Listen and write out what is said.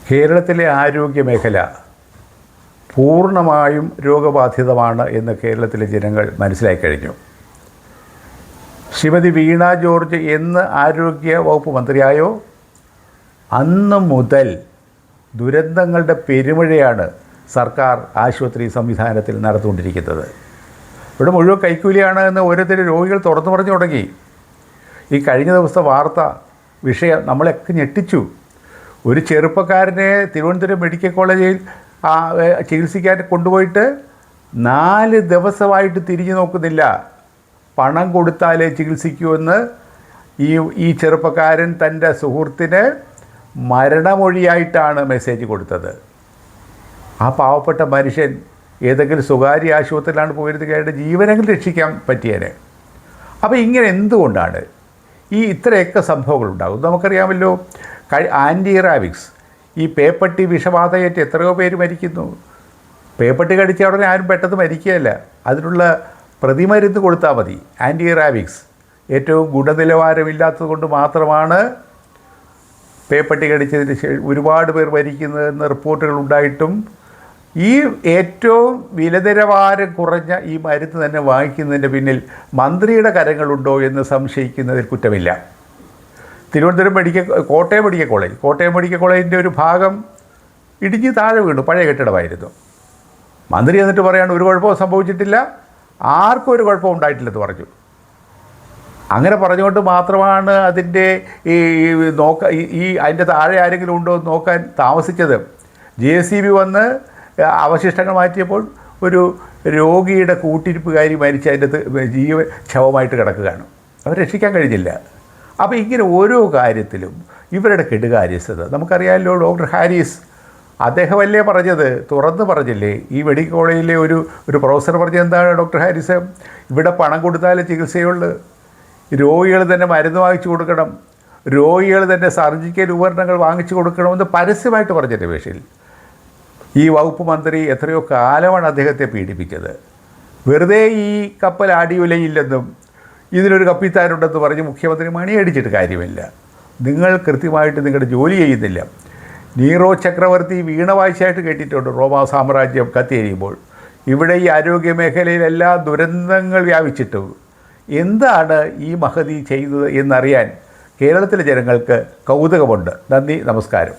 കേരളത്തിലെ ആരോഗ്യ മേഖല പൂർണ്ണമായും രോഗബാധിതമാണ് എന്ന് കേരളത്തിലെ ജനങ്ങൾ മനസ്സിലാക്കി കഴിഞ്ഞു. ശ്രീമതി വീണ ജോർജ് എന്ന് ആരോഗ്യ വകുപ്പ് മന്ത്രിയായോ അന്ന് മുതൽ ദുരന്തങ്ങളുടെ പെരുമഴയാണ് സർക്കാർ ആശുപത്രി സംവിധാനത്തിൽ നടന്നുകൊണ്ടിരിക്കുന്നത്. ഇവിടെ മുഴുവൻ കൈക്കൂലിയാണ് എന്ന് ഓരോരുത്തർ രോഗികൾ തുറന്നു പറഞ്ഞു തുടങ്ങി. ഈ കഴിഞ്ഞ ദിവസത്തെ വാർത്ത വിഷയം നമ്മളെയൊക്കെ ഞെട്ടിച്ചു. ഒരു ചെറുപ്പക്കാരനെ തിരുവനന്തപുരം മെഡിക്കൽ കോളേജിൽ ചികിത്സിക്കാൻ കൊണ്ടുപോയിട്ട് 4 ദിവസമായിട്ട് തിരിഞ്ഞു നോക്കുന്നില്ല. പണം കൊടുത്താലേ ചികിത്സിക്കുമെന്ന് ഈ ചെറുപ്പക്കാരൻ തൻ്റെ സുഹൃത്തിന് മരണമൊഴിയായിട്ടാണ് മെസ്സേജ് കൊടുത്തത്. ആ പാവപ്പെട്ട മനുഷ്യൻ ഏതെങ്കിലും സ്വകാര്യ ആശുപത്രിയിലാണ് പോയിരുന്നെങ്കിൽ അയാളുടെ ജീവനെങ്കിലും രക്ഷിക്കാൻ പറ്റിയേനെ. അപ്പോൾ ഇങ്ങനെ എന്തുകൊണ്ടാണ് ഇത്രയൊക്കെ സംഭവങ്ങളുണ്ടാകും? നമുക്കറിയാമല്ലോ, ആൻറ്റി റാബിക്സ്, ഈ പേപ്പട്ടി വിഷബാധയേറ്റ് എത്രയോ പേര് മരിക്കുന്നു. പേപ്പട്ടി കടിച്ച ഉടനെ ആരും പെട്ടെന്ന് മരിക്കുകയല്ല, അതിനുള്ള പ്രതിമരുന്ന് കൊടുത്താൽ മതി. ആൻറ്റി റാബിക്സ് ഏറ്റവും ഗുണനിലവാരമില്ലാത്തത് കൊണ്ട് മാത്രമാണ് പേപ്പട്ടി കടിച്ചതിന് ഒരുപാട് പേർ മരിക്കുന്നതെന്ന് റിപ്പോർട്ടുകൾ ഉണ്ടായിട്ടും ഈ ഏറ്റവും വിലനിലവാരം കുറഞ്ഞ ഈ മരുന്ന് തന്നെ വാങ്ങിക്കുന്നതിൻ്റെ പിന്നിൽ മന്ത്രിയുടെ കരങ്ങളുണ്ടോ എന്ന് സംശയിക്കുന്നതിൽ കുറ്റമില്ല. തിരുവനന്തപുരം കോട്ടയം മെഡിക്കൽ കോളേജിൻ്റെ ഒരു ഭാഗം ഇടിഞ്ഞ് താഴെ വീണു. പഴയ കെട്ടിടമായിരുന്നു. മന്ത്രി എന്നിട്ട് പറയാണ് ഒരു കുഴപ്പവും സംഭവിച്ചിട്ടില്ല, ആർക്കും ഒരു കുഴപ്പവും ഉണ്ടായിട്ടില്ലെന്ന് പറഞ്ഞു. അങ്ങനെ പറഞ്ഞുകൊണ്ട് മാത്രമാണ് അതിൻ്റെ അതിൻ്റെ താഴെ ആരെങ്കിലും ഉണ്ടോ എന്ന് നോക്കാൻ താമസിച്ചത്. JCB വന്ന് അവശിഷ്ടങ്ങൾ മാറ്റിയപ്പോൾ ഒരു രോഗിയുടെ കൂട്ടിരിപ്പുകാരി മരിച്ച് അതിൻ്റെ ശവമായിട്ട് കിടക്കുകയാണ്. അവർ രക്ഷിക്കാൻ കഴിഞ്ഞില്ല. അപ്പോൾ ഇങ്ങനെ ഓരോ കാര്യത്തിലും ഇവരുടെ കെടുകാര്യസ്ഥത നമുക്കറിയാമല്ലോ. ഡോക്ടർ ഹാരിസ് അദ്ദേഹമല്ലേ പറഞ്ഞത്, തുറന്ന് പറഞ്ഞില്ലേ? ഈ മെഡിക്കൽ കോളേജിലെ ഒരു പ്രൊഫസർ പറഞ്ഞത് എന്താണ്? ഡോക്ടർ ഹാരിസ്, ഇവിടെ പണം കൊടുത്താലേ ചികിത്സയുള്ളൂ, രോഗികൾ തന്നെ മരുന്ന് വാങ്ങിച്ചു കൊടുക്കണം, രോഗികൾ തന്നെ സർജിക്കൽ ഉപകരണങ്ങൾ വാങ്ങിച്ചു കൊടുക്കണമെന്ന് പരസ്യമായിട്ട് പറഞ്ഞതിൻ്റെ പേരിൽ ഈ വകുപ്പ് മന്ത്രി എത്രയോ കാലമാണ് അദ്ദേഹത്തെ പീഡിപ്പിച്ചത്. വെറുതെ ഈ കപ്പൽ ആടിയുലയില്ലെന്നും ഇതിനൊരു കപ്പിത്താരുണ്ടെന്ന് പറഞ്ഞ് മുഖ്യമന്ത്രി മണിയടിച്ചിട്ട് കാര്യമില്ല. നിങ്ങൾ കൃത്യമായിട്ട് നിങ്ങളുടെ ജോലി ചെയ്യുന്നില്ല. നീറോ ചക്രവർത്തി വീണ വായിച്ചായിട്ട് കേട്ടിട്ടുണ്ട്, റോമാ സാമ്രാജ്യം കത്തിയെരിയുമ്പോൾ. ഇവിടെ ഈ ആരോഗ്യ മേഖലയിൽ എല്ലാ ദുരന്തങ്ങൾ വ്യാപിച്ചിട്ടും എന്താണ് ഈ മഹതി ചെയ്തത് എന്നറിയാൻ കേരളത്തിലെ ജനങ്ങൾക്ക് കൗതുകമുണ്ട്. നന്ദി, നമസ്കാരം.